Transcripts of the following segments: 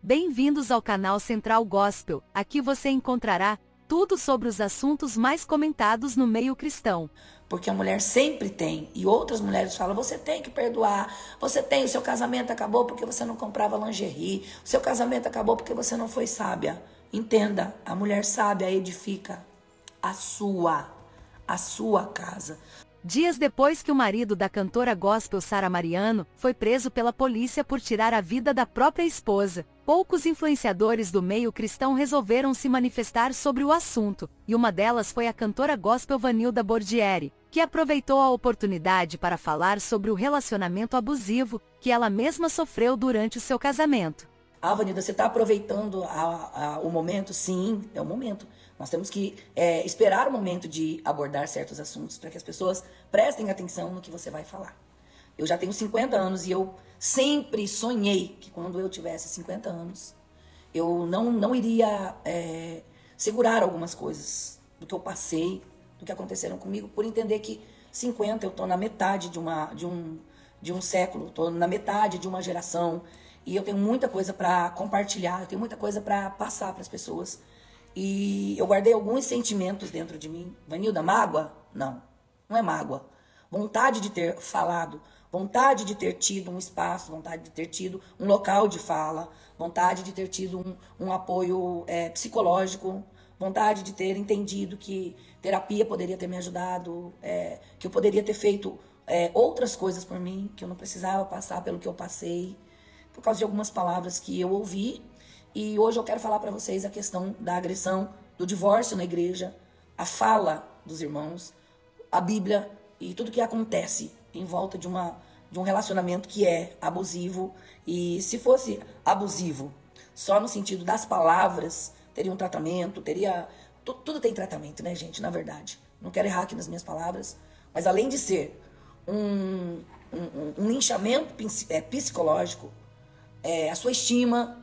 Bem-vindos ao canal Central Gospel. Aqui você encontrará tudo sobre os assuntos mais comentados no meio cristão. Porque a mulher sempre tem, e outras mulheres falam, você tem que perdoar, você tem, o seu casamento acabou porque você não comprava lingerie, o seu casamento acabou porque você não foi sábia. Entenda, a mulher sábia edifica a sua casa. Dias depois que o marido da cantora gospel Sara Mariano foi preso pela polícia por tirar a vida da própria esposa, poucos influenciadores do meio cristão resolveram se manifestar sobre o assunto, e uma delas foi a cantora gospel Vanilda Bordieri, que aproveitou a oportunidade para falar sobre o relacionamento abusivo que ela mesma sofreu durante o seu casamento. Vanilda, você está aproveitando o momento? Sim, é o momento. Nós temos que esperar o momento de abordar certos assuntos para que as pessoas prestem atenção no que você vai falar. Eu já tenho 50 anos e eu sempre sonhei que quando eu tivesse 50 anos, eu não iria segurar algumas coisas do que eu passei, do que aconteceram comigo, por entender que 50 eu estou na metade de um século, estou na metade de uma geração e eu tenho muita coisa para compartilhar, eu tenho muita coisa para passar para as pessoas. E eu guardei alguns sentimentos dentro de mim. Vanilda, mágoa? Não é mágoa. Vontade de ter falado, vontade de ter tido um espaço, vontade de ter tido um local de fala, vontade de ter tido um apoio psicológico, vontade de ter entendido que terapia poderia ter me ajudado, que eu poderia ter feito outras coisas por mim, que eu não precisava passar pelo que eu passei, por causa de algumas palavras que eu ouvi. E hoje eu quero falar para vocês a questão da agressão, do divórcio na igreja, a fala dos irmãos, a Bíblia e tudo que acontece em volta de um relacionamento que é abusivo. E se fosse abusivo só no sentido das palavras, teria um tratamento, tudo tem tratamento, né, gente, na verdade. Não quero errar aqui nas minhas palavras, mas além de ser um linchamento psicológico, a sua estima,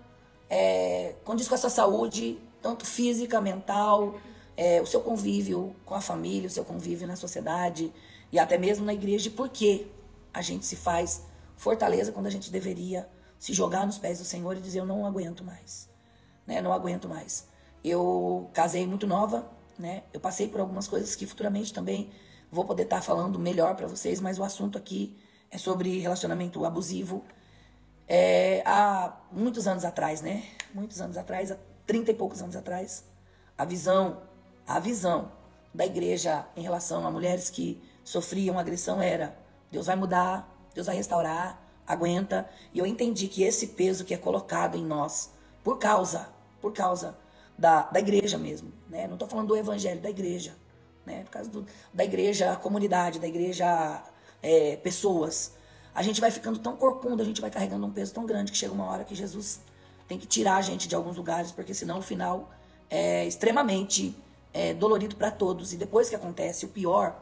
condiz com a sua saúde, tanto física, mental, o seu convívio com a família, o seu convívio na sociedade e até mesmo na igreja. Por que a gente se faz fortaleza quando a gente deveria se jogar nos pés do Senhor e dizer, eu não aguento mais, né? Não aguento mais. Eu casei muito nova, né? Eu passei por algumas coisas que futuramente também vou poder estar falando melhor para vocês, mas o assunto aqui é sobre relacionamento abusivo. Há muitos anos atrás, né? Muitos anos atrás, há 30 e poucos anos atrás, a visão da igreja em relação a mulheres que sofriam agressão era: Deus vai mudar, Deus vai restaurar, aguenta. E eu entendi que esse peso que é colocado em nós, por causa da igreja mesmo, né? Não estou falando do evangelho, da igreja, né? Por causa da igreja, comunidade, da igreja, pessoas. A gente vai ficando tão corcunda, a gente vai carregando um peso tão grande que chega uma hora que Jesus tem que tirar a gente de alguns lugares, porque senão o final é extremamente dolorido para todos. E depois que acontece o pior,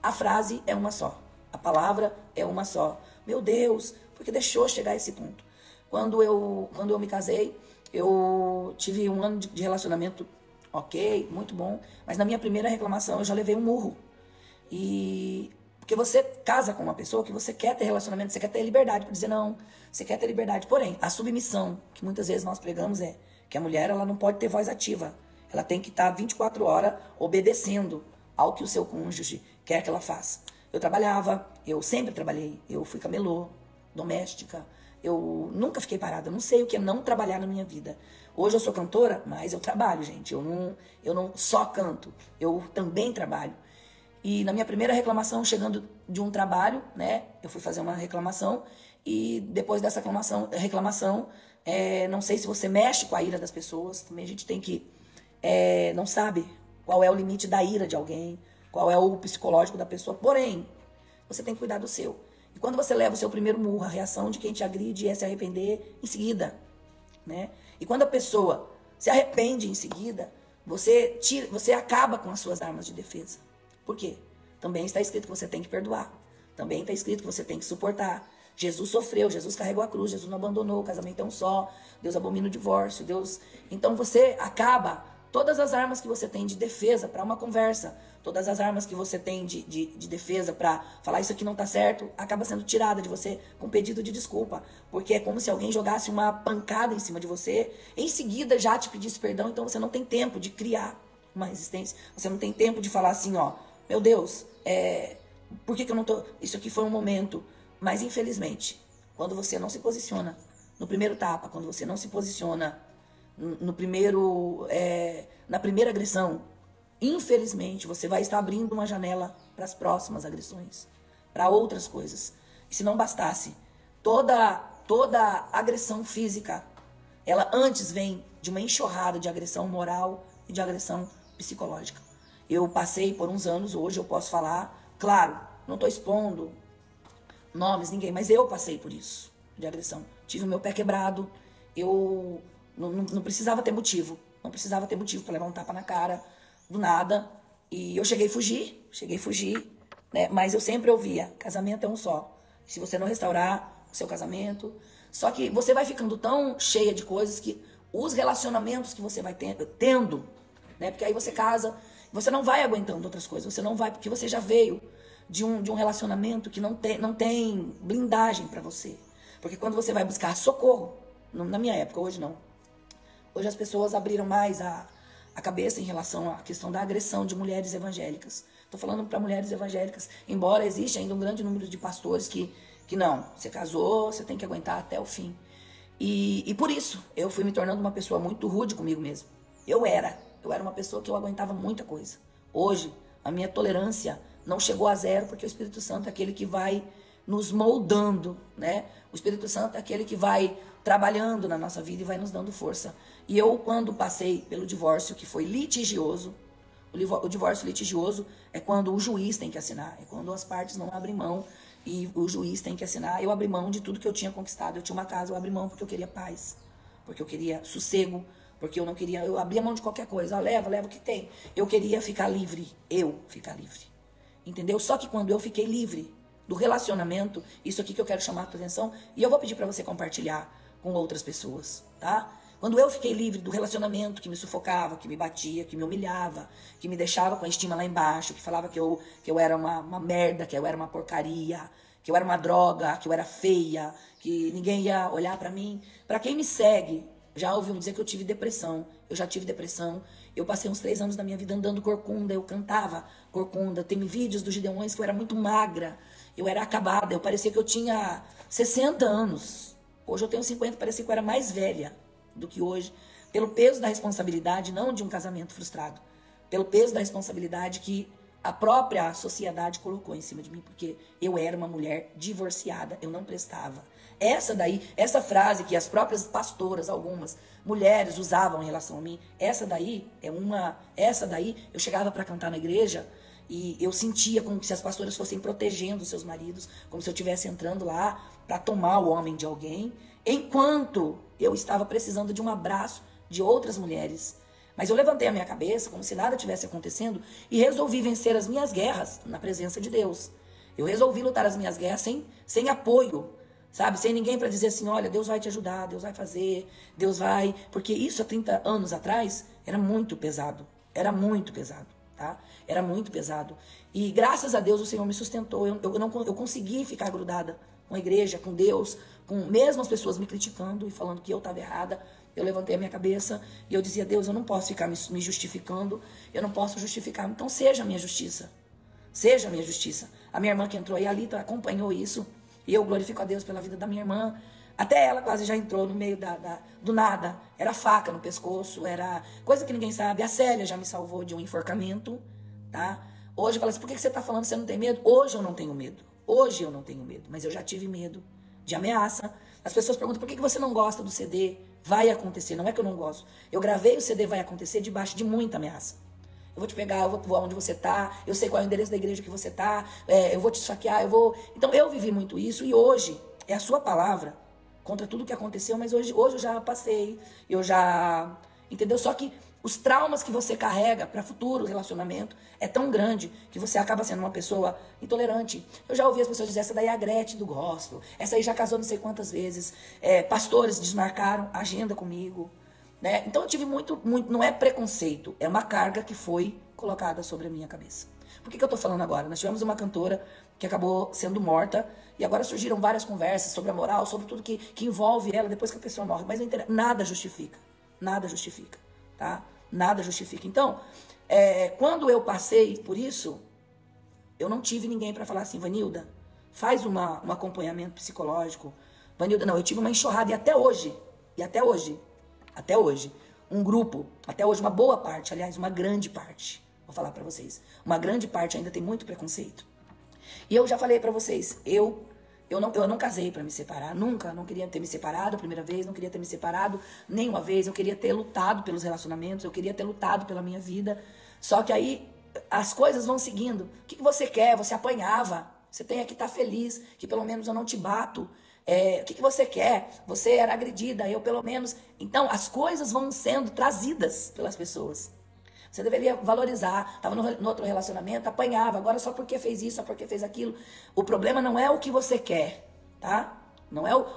a frase é uma só, a palavra é uma só. Meu Deus, porque deixou chegar a esse ponto. Quando eu me casei, eu tive um ano de relacionamento ok, muito bom, mas na minha primeira reclamação eu já levei um murro. Porque você casa com uma pessoa que você quer ter relacionamento, você quer ter liberdade para dizer não, você quer ter liberdade. Porém, a submissão, que muitas vezes nós pregamos, é que a mulher ela não pode ter voz ativa. Ela tem que estar 24 horas obedecendo ao que o seu cônjuge quer que ela faça. Eu trabalhava, eu sempre trabalhei, eu fui camelô, doméstica, eu nunca fiquei parada, eu não sei o que é não trabalhar na minha vida. Hoje eu sou cantora, mas eu trabalho, gente, eu não só canto, eu também trabalho. E na minha primeira reclamação, chegando de um trabalho, né, eu fui fazer uma reclamação e depois dessa reclamação, não sei se você mexe com a ira das pessoas, também a gente tem que, não sabe qual é o limite da ira de alguém, qual é o psicológico da pessoa, porém, você tem que cuidar do seu. E quando você leva o seu primeiro murro, a reação de quem te agride é se arrepender em seguida, né? E quando a pessoa se arrepende em seguida, você acaba com as suas armas de defesa. Por quê? Também está escrito que você tem que perdoar. Também está escrito que você tem que suportar. Jesus sofreu, Jesus carregou a cruz, Jesus não abandonou, o casamento é um só, Deus abomina o divórcio, Deus... Então você acaba todas as armas que você tem de defesa para uma conversa, todas as armas que você tem de defesa para falar isso aqui não tá certo, acaba sendo tirada de você com pedido de desculpa. Porque é como se alguém jogasse uma pancada em cima de você, em seguida já te pedisse perdão, então você não tem tempo de criar uma resistência. Você não tem tempo de falar assim, ó, meu Deus, por que eu não tô... Isso aqui foi um momento. Mas infelizmente, quando você não se posiciona no primeiro tapa, quando você não se posiciona no primeiro, na primeira agressão, infelizmente, você vai estar abrindo uma janela para as próximas agressões, para outras coisas. E se não bastasse, toda agressão física, ela antes vem de uma enxurrada de agressão moral e de agressão psicológica. Eu passei por uns anos, hoje eu posso falar, claro, não estou expondo nomes, ninguém, mas eu passei por isso, de agressão. Tive o meu pé quebrado, eu não precisava ter motivo, não precisava ter motivo para levar um tapa na cara, do nada, e eu cheguei a fugir, né? Mas eu sempre ouvia, casamento é um só, se você não restaurar o seu casamento, só que você vai ficando tão cheia de coisas que os relacionamentos que você vai tendo, né? Porque aí você casa, você não vai aguentando outras coisas, você não vai, porque você já veio de um relacionamento que não tem blindagem para você. Porque quando você vai buscar socorro, na minha época, hoje não. Hoje as pessoas abriram mais a cabeça em relação à questão da agressão de mulheres evangélicas. Estou falando para mulheres evangélicas, embora exista ainda um grande número de pastores que não, você casou, você tem que aguentar até o fim. E por isso, eu fui me tornando uma pessoa muito rude comigo mesmo. Eu era uma pessoa que eu aguentava muita coisa. Hoje, a minha tolerância não chegou a zero, porque o Espírito Santo é aquele que vai nos moldando, né? O Espírito Santo é aquele que vai trabalhando na nossa vida e vai nos dando força. E eu, quando passei pelo divórcio, que foi litigioso, o divórcio litigioso é quando o juiz tem que assinar, é quando as partes não abrem mão e o juiz tem que assinar. Eu abri mão de tudo que eu tinha conquistado. Eu tinha uma casa, eu abri mão porque eu queria paz, porque eu queria sossego, porque eu não queria, eu abria mão de qualquer coisa. Leva o que tem. Eu queria ficar livre, entendeu? Só que quando eu fiquei livre do relacionamento, isso aqui que eu quero chamar a tua atenção, e eu vou pedir para você compartilhar com outras pessoas, tá? Quando eu fiquei livre do relacionamento que me sufocava, que me batia, que me humilhava, que me deixava com a estima lá embaixo, que falava que eu era uma merda, que eu era uma porcaria, que eu era uma droga, que eu era feia, que ninguém ia olhar para mim. Para quem me segue, já ouviu dizer que eu tive depressão. Eu já tive depressão. Eu passei uns 3 anos da minha vida andando corcunda. Eu cantava corcunda. Tem vídeos dos Gideões que eu era muito magra. Eu era acabada. Eu parecia que eu tinha 60 anos. Hoje eu tenho 50. Parecia que eu era mais velha do que hoje. Pelo peso da responsabilidade, não de um casamento frustrado. Pelo peso da responsabilidade que a própria sociedade colocou em cima de mim. Porque eu era uma mulher divorciada. Eu não prestava. Essa frase que as próprias pastoras, algumas mulheres usavam em relação a mim, essa daí, eu chegava para cantar na igreja e eu sentia como se as pastoras fossem protegendo seus maridos, como se eu estivesse entrando lá para tomar o homem de alguém, enquanto eu estava precisando de um abraço de outras mulheres. Mas eu levantei a minha cabeça como se nada tivesse acontecendo e resolvi vencer as minhas guerras na presença de Deus. Eu resolvi lutar as minhas guerras sem apoio, sabe? Sem ninguém para dizer assim, olha, Deus vai te ajudar, Deus vai fazer, Deus vai... Porque isso há 30 anos atrás era muito pesado, tá? Era muito pesado. E graças a Deus o Senhor me sustentou. Eu consegui ficar grudada com a igreja, com Deus, com mesmo as pessoas me criticando e falando que eu estava errada. Eu levantei a minha cabeça e eu dizia, Deus, eu não posso ficar me justificando, eu não posso justificar. Então seja a minha justiça. Seja a minha justiça. A minha irmã que entrou aí, a Lita, acompanhou isso. E eu glorifico a Deus pela vida da minha irmã. Até ela quase já entrou no meio do nada. Era faca no pescoço, era coisa que ninguém sabe. A Célia já me salvou de um enforcamento, tá? Hoje fala assim, por que você tá falando que você não tem medo? Hoje eu não tenho medo. Hoje eu não tenho medo. Mas eu já tive medo de ameaça. As pessoas perguntam, por que você não gosta do CD? Vai acontecer. Não é que eu não gosto. Eu gravei o CD Vai Acontecer debaixo de muita ameaça. Eu vou te pegar, eu vou onde você tá, eu sei qual é o endereço da igreja que você tá, eu vou te esfaquear, Então eu vivi muito isso e hoje é a sua palavra contra tudo que aconteceu, mas hoje eu já passei, entendeu? Só que os traumas que você carrega para futuro relacionamento é tão grande que você acaba sendo uma pessoa intolerante. Eu já ouvi as pessoas dizer, essa daí é a Gretchen do gospel, essa aí já casou não sei quantas vezes, pastores desmarcaram a agenda comigo. né? Então eu tive muito, não é preconceito, é uma carga que foi colocada sobre a minha cabeça. Por que eu tô falando agora? Nós tivemos uma cantora que acabou sendo morta e agora surgiram várias conversas sobre a moral, sobre tudo que envolve ela depois que a pessoa morre. Mas nada justifica, tá? Nada justifica. Então, quando eu passei por isso, eu não tive ninguém para falar assim, Vanilda, faz um acompanhamento psicológico. Vanilda, não, eu tive uma enxurrada e até hoje, um grupo, até hoje uma boa parte, aliás, uma grande parte, vou falar para vocês, uma grande parte ainda tem muito preconceito. E eu já falei para vocês, eu não casei para me separar, nunca, não queria ter me separado a primeira vez, não queria ter me separado nenhuma vez, eu queria ter lutado pelos relacionamentos, eu queria ter lutado pela minha vida, só que aí as coisas vão seguindo. O que você quer? Você apanhava, você tem que estar feliz, que pelo menos eu não te bato. O que você quer? Você era agredida, eu pelo menos... Então, as coisas vão sendo trazidas pelas pessoas. Você deveria valorizar. Estava no outro relacionamento, apanhava. Agora só porque fez isso, só porque fez aquilo. O problema não é o que você quer, tá?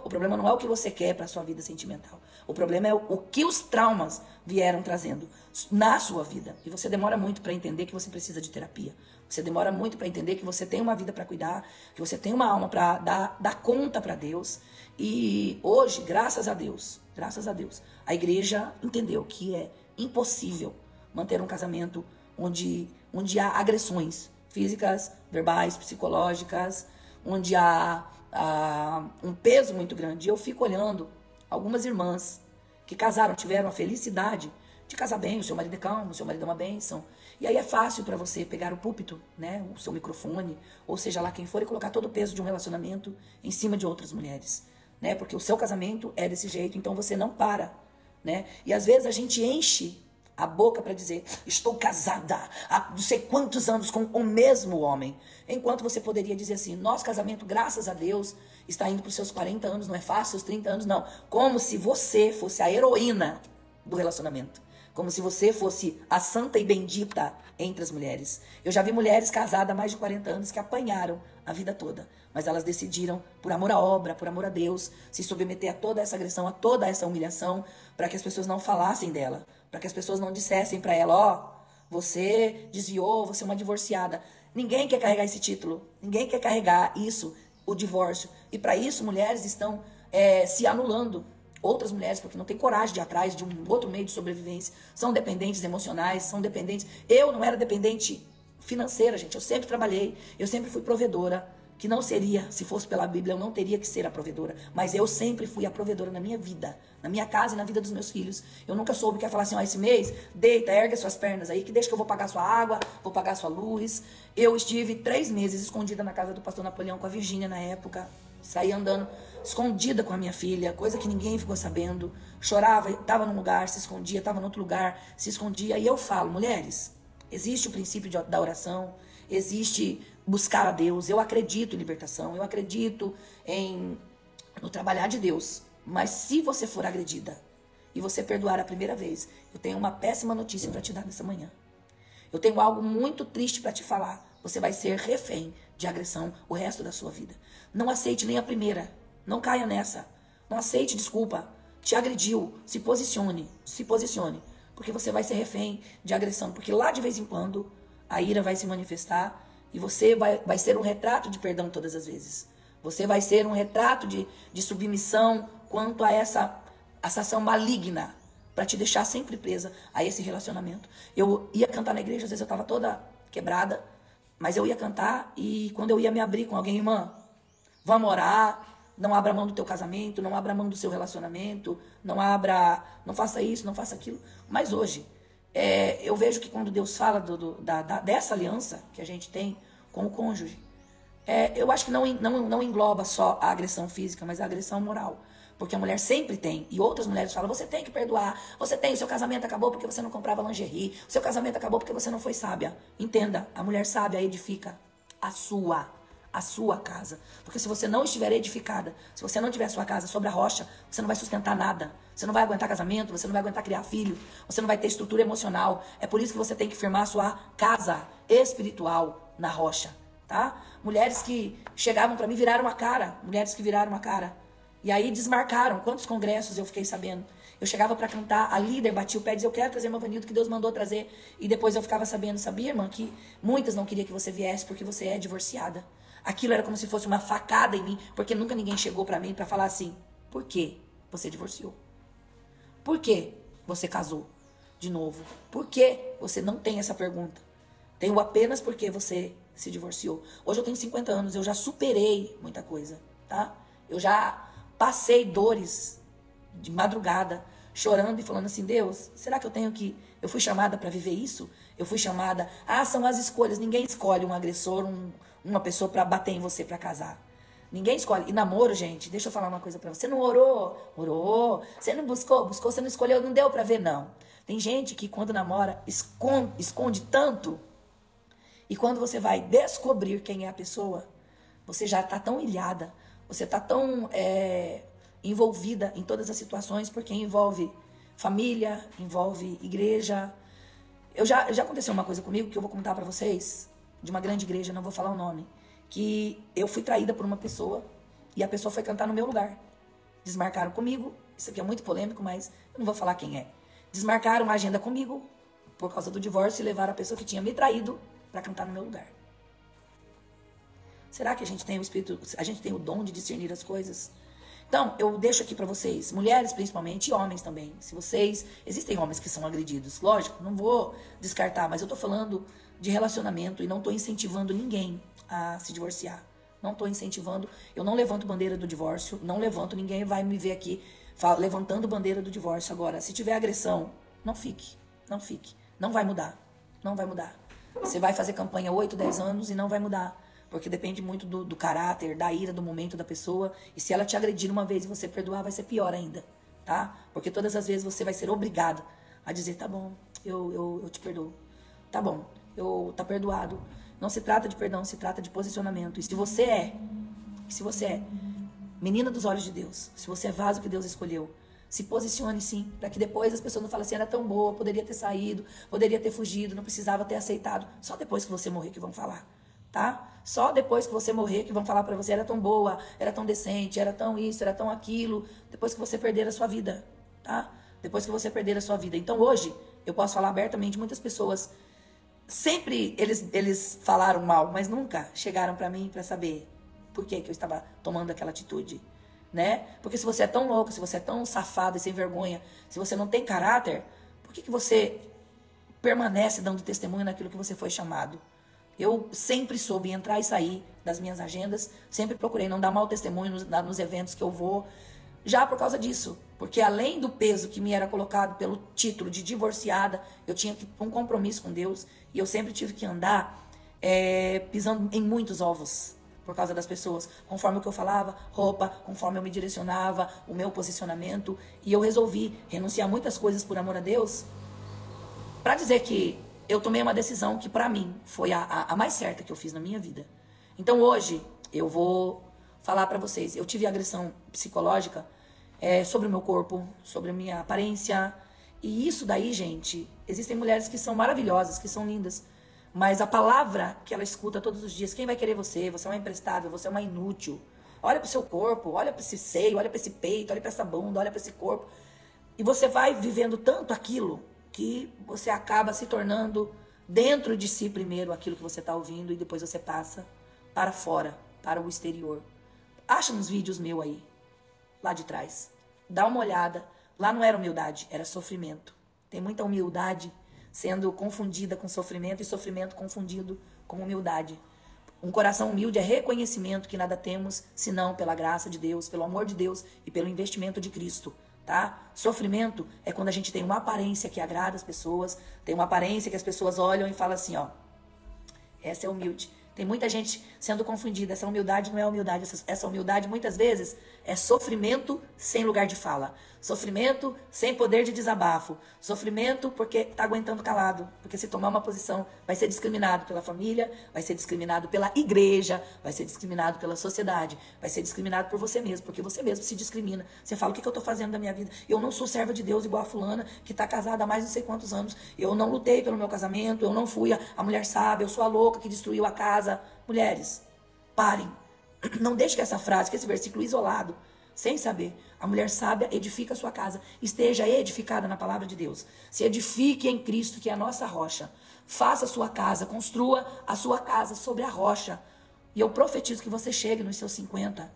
O problema não é o que você quer para a sua vida sentimental. O problema é o que os traumas vieram trazendo na sua vida. E você demora muito para entender que você precisa de terapia. Você demora muito para entender que você tem uma vida para cuidar, que você tem uma alma para dar conta para Deus. E hoje, graças a Deus, a igreja entendeu que é impossível manter um casamento onde há agressões físicas, verbais, psicológicas, onde há um peso muito grande. Eu fico olhando algumas irmãs que casaram, tiveram a felicidade de casar bem, o seu marido é calmo, o seu marido é uma bênção. E aí é fácil para você pegar o púlpito, né, o seu microfone, ou seja lá quem for, e colocar todo o peso de um relacionamento em cima de outras mulheres, né? Porque o seu casamento é desse jeito, então você não para, né? E às vezes a gente enche a boca para dizer, estou casada há não sei quantos anos com o mesmo homem. Enquanto você poderia dizer assim, nosso casamento, graças a Deus, está indo para os seus 40 anos, não é fácil, seus 30 anos, não. Como se você fosse a heroína do relacionamento. Como se você fosse a santa e bendita entre as mulheres. Eu já vi mulheres casadas há mais de 40 anos que apanharam a vida toda. Mas elas decidiram, por amor à obra, por amor a Deus, se submeter a toda essa agressão, a toda essa humilhação, para que as pessoas não falassem dela. Para que as pessoas não dissessem para ela, ó, você desviou, você é uma divorciada. Ninguém quer carregar esse título. Ninguém quer carregar isso, o divórcio. E para isso, mulheres estão se anulando. Outras mulheres, porque não tem coragem de ir atrás de um outro meio de sobrevivência, são dependentes emocionais, são dependentes... Eu não era dependente financeira, gente, eu sempre trabalhei, eu sempre fui provedora, que não seria, se fosse pela Bíblia, eu não teria que ser a provedora, mas eu sempre fui a provedora na minha vida, na minha casa e na vida dos meus filhos. Eu nunca soube que ia falar assim, ó, esse mês, deita, ergue as suas pernas aí, que deixa que eu vou pagar sua água, vou pagar sua luz. Eu estive 3 meses escondida na casa do pastor Napoleão com a Virgínia na época, saí andando escondida com a minha filha, coisa que ninguém ficou sabendo, chorava, estava num lugar, se escondia, estava em outro lugar, se escondia. E eu falo, mulheres, existe o princípio da oração, existe buscar a Deus, eu acredito em libertação, eu acredito no trabalhar de Deus, mas se você for agredida e você perdoar a primeira vez, eu tenho uma péssima notícia para te dar nessa manhã. Eu tenho algo muito triste para te falar, você vai ser refém de agressão o resto da sua vida. Não aceite nem a primeira. Não caia nessa. Não aceite desculpa. Te agrediu. Se posicione. Porque você vai ser refém de agressão. Porque lá de vez em quando a ira vai se manifestar e você vai ser um retrato de perdão todas as vezes. Você vai ser um retrato de submissão quanto a essa ação maligna para te deixar sempre presa a esse relacionamento. Eu ia cantar na igreja, às vezes eu estava toda quebrada, mas eu ia cantar e quando eu ia me abrir com alguém, irmã, vamos orar, não abra mão do teu casamento, não abra mão do seu relacionamento, não faça isso, não faça aquilo. Mas hoje, eu vejo que quando Deus fala dessa aliança que a gente tem com o cônjuge, eu acho que não engloba só a agressão física, mas a agressão moral. Porque a mulher sempre tem, e outras mulheres falam, você tem que perdoar, o seu casamento acabou porque você não comprava lingerie, o seu casamento acabou porque você não foi sábia. Entenda, a mulher sábia edifica a sua casa. Porque se você não estiver edificada, se você não tiver a sua casa sobre a rocha, você não vai sustentar nada. Você não vai aguentar casamento, você não vai aguentar criar filho, você não vai ter estrutura emocional. É por isso que você tem que firmar a sua casa espiritual na rocha, tá? Mulheres que chegavam para mim, mulheres que viraram a cara. E aí desmarcaram. Quantos congressos eu fiquei sabendo? Eu chegava para cantar, a líder batia o pé e dizia, eu quero trazer meu Vanildo que Deus mandou trazer. E depois eu ficava sabendo, sabia, irmã, que muitas não queriam que você viesse porque você é divorciada. Aquilo era como se fosse uma facada em mim, porque nunca ninguém chegou para mim para falar assim, por que você divorciou? Por que você casou de novo? Por que você não tem essa pergunta? Tenho apenas porque você se divorciou. Hoje eu tenho 50 anos, eu já superei muita coisa, tá? Eu já passei dores de madrugada, chorando e falando assim, Deus, será que eu fui chamada para viver isso? Eu fui chamada, são as escolhas, ninguém escolhe um agressor, uma pessoa para bater em você, para casar. Ninguém escolhe. E namoro, gente, deixa eu falar uma coisa pra você. Você não orou? Orou. Você não buscou? Buscou. Você não escolheu? Não deu pra ver, não. Tem gente que quando namora, esconde tanto. E quando você vai descobrir quem é a pessoa, você já tá tão ilhada. Você tá tão envolvida em todas as situações, porque envolve família, envolve igreja. Já aconteceu uma coisa comigo que eu vou contar pra vocês, de uma grande igreja, não vou falar o nome. Que eu fui traída por uma pessoa e a pessoa foi cantar no meu lugar. Desmarcaram comigo, isso aqui é muito polêmico, mas eu não vou falar quem é. Desmarcaram a agenda comigo por causa do divórcio e levaram a pessoa que tinha me traído para cantar no meu lugar. Será que a gente tem o espírito, a gente tem o dom de discernir as coisas? Então, eu deixo aqui para vocês, mulheres principalmente e homens também. Se vocês, existem homens que são agredidos, lógico, não vou descartar, mas eu tô falando de relacionamento e não tô incentivando ninguém a se divorciar. Não estou incentivando, eu não levanto bandeira do divórcio, não levanto, ninguém vai me ver aqui levantando bandeira do divórcio. Agora, se tiver agressão, não fique, não vai mudar, não vai mudar. Você vai fazer campanha 8, 10 anos e não vai mudar, porque depende muito do caráter, da ira, do momento da pessoa, e se ela te agredir uma vez e você perdoar, vai ser pior ainda, tá? Porque todas as vezes você vai ser obrigado a dizer, tá bom, eu te perdoo, tá bom, tá perdoado. Não se trata de perdão, se trata de posicionamento. E se você é menina dos olhos de Deus, se você é vaso que Deus escolheu, se posicione sim, para que depois as pessoas não falem assim, era tão boa, poderia ter saído, poderia ter fugido, não precisava ter aceitado. Só depois que você morrer que vão falar, tá? Só depois que você morrer que vão falar para você, era tão boa, era tão decente, era tão isso, era tão aquilo, depois que você perder a sua vida, tá? Depois que você perder a sua vida. Então hoje, eu posso falar abertamente, muitas pessoas sempre eles falaram mal, mas nunca chegaram para mim para saber por que eu estava tomando aquela atitude, né? Porque se você é tão louco, se você é tão safado e sem vergonha, se você não tem caráter, por que você permanece dando testemunho naquilo que você foi chamado? Eu sempre soube entrar e sair das minhas agendas, sempre procurei não dar mau testemunho nos eventos que eu vou, já por causa disso. Porque além do peso que me era colocado pelo título de divorciada, eu tinha um compromisso com Deus e eu sempre tive que andar pisando em muitos ovos por causa das pessoas. Conforme o que eu falava, roupa, conforme eu me direcionava, o meu posicionamento. E eu resolvi renunciar a muitas coisas por amor a Deus para dizer que eu tomei uma decisão que para mim foi a mais certa que eu fiz na minha vida. Então hoje eu vou falar para vocês, eu tive agressão psicológica sobre o meu corpo, sobre a minha aparência. E isso daí, gente, existem mulheres que são maravilhosas, que são lindas, mas a palavra que ela escuta todos os dias, quem vai querer você? Você é uma imprestável, você é uma inútil. Olha pro seu corpo, olha para esse seio, olha para esse peito, olha para essa bunda, olha para esse corpo. E você vai vivendo tanto aquilo que você acaba se tornando dentro de si primeiro aquilo que você está ouvindo e depois você passa para fora, para o exterior. Acha uns vídeos meus aí, lá de trás. Dá uma olhada. Lá não era humildade, era sofrimento. Tem muita humildade sendo confundida com sofrimento e sofrimento confundido com humildade. Um coração humilde é reconhecimento que nada temos, senão pela graça de Deus, pelo amor de Deus e pelo investimento de Cristo, tá? Sofrimento é quando a gente tem uma aparência que agrada as pessoas, tem uma aparência que as pessoas olham e falam assim, ó, essa é humilde. Tem muita gente sendo confundida. Essa humildade não é humildade. Essa humildade, muitas vezes, é sofrimento sem lugar de fala. Sofrimento sem poder de desabafo. Sofrimento porque está aguentando calado. Porque se tomar uma posição, vai ser discriminado pela família, vai ser discriminado pela igreja, vai ser discriminado pela sociedade, vai ser discriminado por você mesmo, porque você mesmo se discrimina. Você fala, o que eu estou fazendo da minha vida? Eu não sou serva de Deus igual a fulana, que está casada há mais de não sei quantos anos. Eu não lutei pelo meu casamento, eu não fui a mulher sábia, eu sou a louca que destruiu a casa. Mulheres, parem. Não deixe que essa frase, que esse versículo isolado sem saber. A mulher sábia edifica a sua casa. Esteja edificada na palavra de Deus. Se edifique em Cristo, que é a nossa rocha. Faça a sua casa, construa a sua casa sobre a rocha. E eu profetizo que você chegue nos seus 50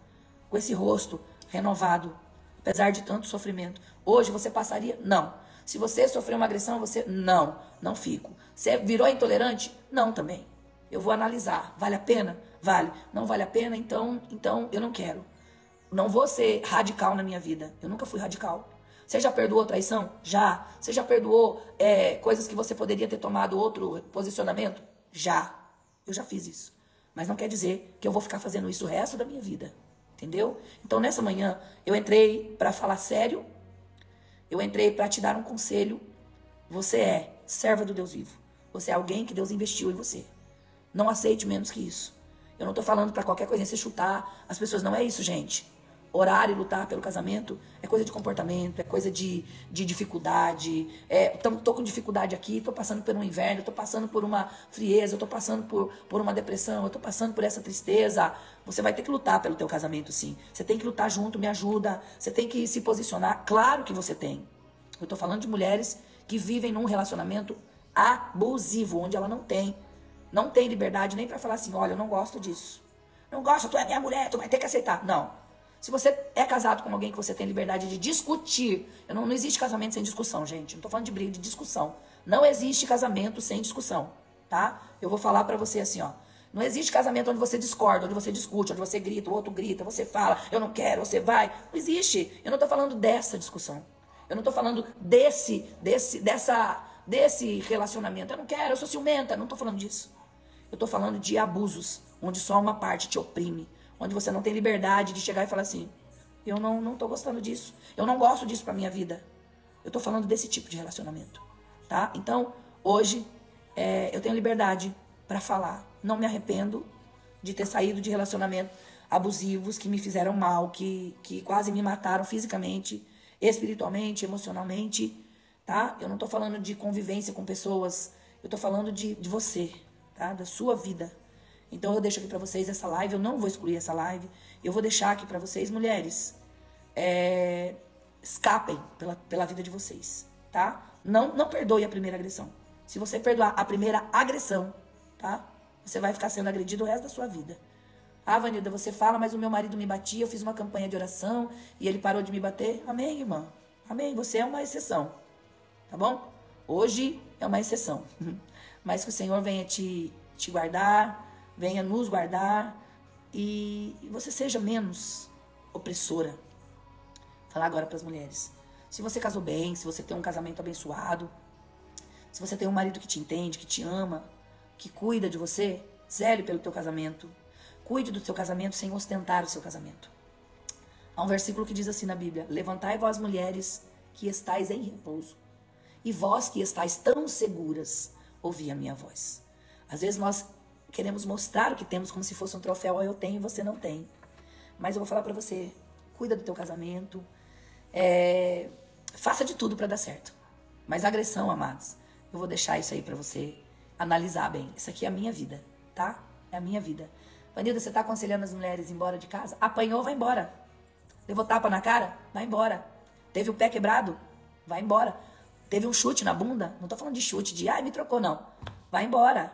com esse rosto renovado, apesar de tanto sofrimento. Hoje você passaria? Não. Se você sofreu uma agressão, você... Não fico. Você virou intolerante? Não também. Eu vou analisar. Vale a pena? Vale. Não vale a pena? Então eu não quero. Não vou ser radical na minha vida. Eu nunca fui radical. Você já perdoou traição? Já. Você já perdoou coisas que você poderia ter tomado outro posicionamento? Já. Eu já fiz isso. Mas não quer dizer que eu vou ficar fazendo isso o resto da minha vida. Entendeu? Então, nessa manhã, eu entrei para falar sério. Eu entrei para te dar um conselho. Você é serva do Deus vivo. Você é alguém que Deus investiu em você. Não aceite menos que isso. Eu não tô falando para qualquer coisinha você chutar as pessoas. Não é isso, gente. Orar e lutar pelo casamento é coisa de comportamento, é coisa de dificuldade. Tô com dificuldade aqui, tô passando por um inverno, tô passando por uma frieza, eu tô passando por uma depressão, eu tô passando por essa tristeza. Você vai ter que lutar pelo teu casamento, sim. Você tem que lutar junto, me ajuda. Você tem que se posicionar. Claro que você tem. Eu tô falando de mulheres que vivem num relacionamento abusivo, onde ela não tem liberdade nem para falar assim, olha, eu não gosto disso. Não gosto, tu é minha mulher, tu vai ter que aceitar. Não. Se você é casado com alguém que você tem liberdade de discutir, não existe casamento sem discussão, gente. Não tô falando de briga, de discussão. Não existe casamento sem discussão, tá? Eu vou falar pra você assim, ó. Não existe casamento onde você discorda, onde você discute, onde você grita, o outro grita, você fala, eu não quero, você vai. Não existe. Eu não tô falando dessa discussão. Eu não tô falando desse relacionamento. Eu não quero, eu sou ciumenta. Não tô falando disso. Eu tô falando de abusos, onde só uma parte te oprime. Onde você não tem liberdade de chegar e falar assim, eu não tô gostando disso. Eu não gosto disso pra minha vida. Eu tô falando desse tipo de relacionamento, tá? Então, hoje, eu tenho liberdade pra falar. Não me arrependo de ter saído de relacionamentos abusivos que me fizeram mal, que quase me mataram fisicamente, espiritualmente, emocionalmente, tá? Eu não tô falando de convivência com pessoas, eu tô falando de você, tá? Da sua vida. Então eu deixo aqui pra vocês essa live, eu não vou excluir essa live, eu vou deixar aqui pra vocês, mulheres, escapem pela vida de vocês, tá? Não perdoe a primeira agressão. Se você perdoar a primeira agressão, tá? Você vai ficar sendo agredido o resto da sua vida. Ah, Vanilda, você fala, mas o meu marido me batia, eu fiz uma campanha de oração e ele parou de me bater. Amém, irmã? Amém, você é uma exceção, tá bom? Hoje é uma exceção, mas que o Senhor venha te guardar, venha nos guardar e você seja menos opressora. Vou falar agora para as mulheres. Se você casou bem, se você tem um casamento abençoado, se você tem um marido que te entende, que te ama, que cuida de você, zele pelo teu casamento. Cuide do teu casamento sem ostentar o seu casamento. Há um versículo que diz assim na Bíblia: levantai vós mulheres que estáis em repouso, e vós que estáis tão seguras, ouvi a minha voz. Às vezes nós queremos mostrar o que temos como se fosse um troféu. Ó, eu tenho e você não tem. Mas eu vou falar pra você, cuida do teu casamento, faça de tudo pra dar certo. Mas agressão, amados, eu vou deixar isso aí pra você analisar bem. Isso aqui é a minha vida, tá? É a minha vida. Vanilda, você tá aconselhando as mulheres a ir embora de casa? Apanhou, vai embora. Levou tapa na cara? Vai embora. Teve o pé quebrado? Vai embora. Teve um chute na bunda? Não tô falando de chute, de ai, me trocou, não. Vai embora.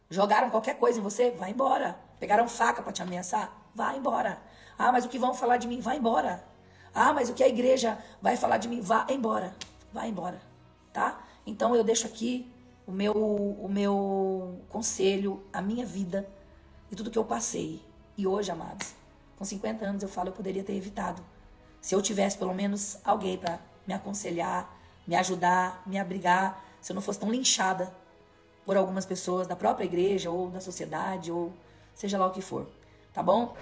Jogaram qualquer coisa em você? Vai embora. Pegaram faca pra te ameaçar? Vai embora. Ah, mas o que vão falar de mim? Vai embora. Ah, mas o que a igreja vai falar de mim? Vá embora. Vai embora. Tá? Então eu deixo aqui o meu conselho, a minha vida e tudo que eu passei. E hoje, amados, com 50 anos eu falo, eu poderia ter evitado. Se eu tivesse pelo menos alguém pra me aconselhar, me ajudar, me abrigar, se eu não fosse tão linchada por algumas pessoas da própria igreja ou da sociedade ou seja lá o que for, tá bom?